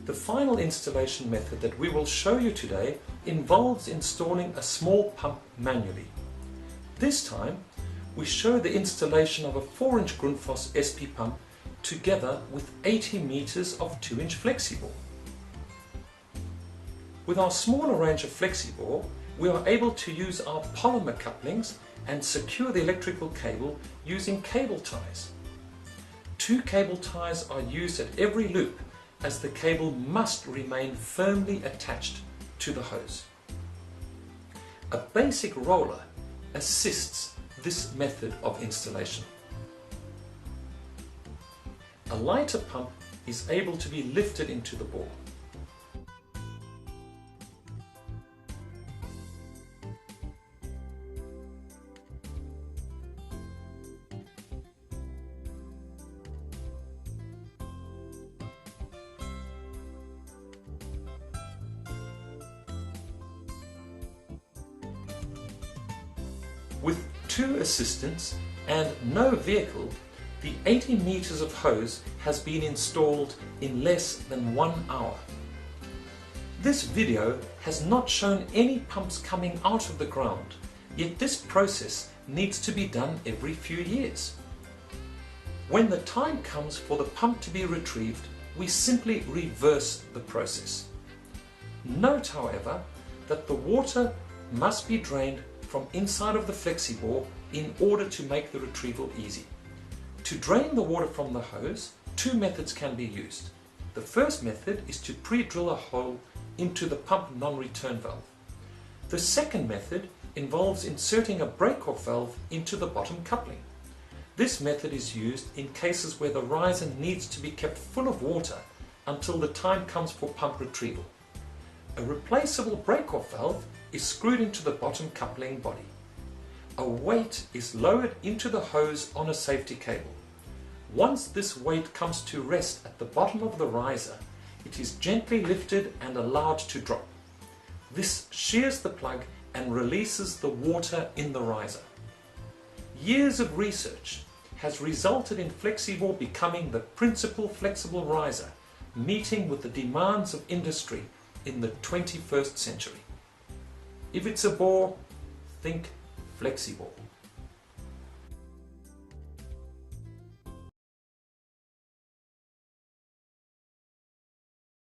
The final installation method that we will show you today involves installing a small pump manually. This time we show the installation of a 4-inch Grundfos SP pump together with 80 meters of 2-inch Flexibore. With our smaller range of Flexibore, we are able to use our polymer couplings and secure the electrical cable using cable ties. 2 cable ties are used at every loop, as the cable must remain firmly attached to the hose. A basic roller assists this method of installation. A lighter pump is able to be lifted into the bore. With 2 assistants and no vehicle, the 80 meters of hose has been installed in less than 1 hour. This video has not shown any pumps coming out of the ground, yet this process needs to be done every few years. When the time comes for the pump to be retrieved, we simply reverse the process. Note, however, that the water must be drained from inside of the Flexibore in order to make the retrieval easy. To drain the water from the hose, 2 methods can be used. The first method is to pre-drill a hole into the pump non-return valve. The second method involves inserting a break-off valve into the bottom coupling. This method is used in cases where the riser needs to be kept full of water until the time comes for pump retrieval. A replaceable break-off valve is screwed into the bottom coupling body. A weight is lowered into the hose on a safety cable. Once this weight comes to rest at the bottom of the riser, it is gently lifted and allowed to drop. This shears the plug and releases the water in the riser. Years of research has resulted in Flexibore becoming the principal flexible riser, meeting with the demands of industry in the 21st century. If it's a bore, think Flexibore.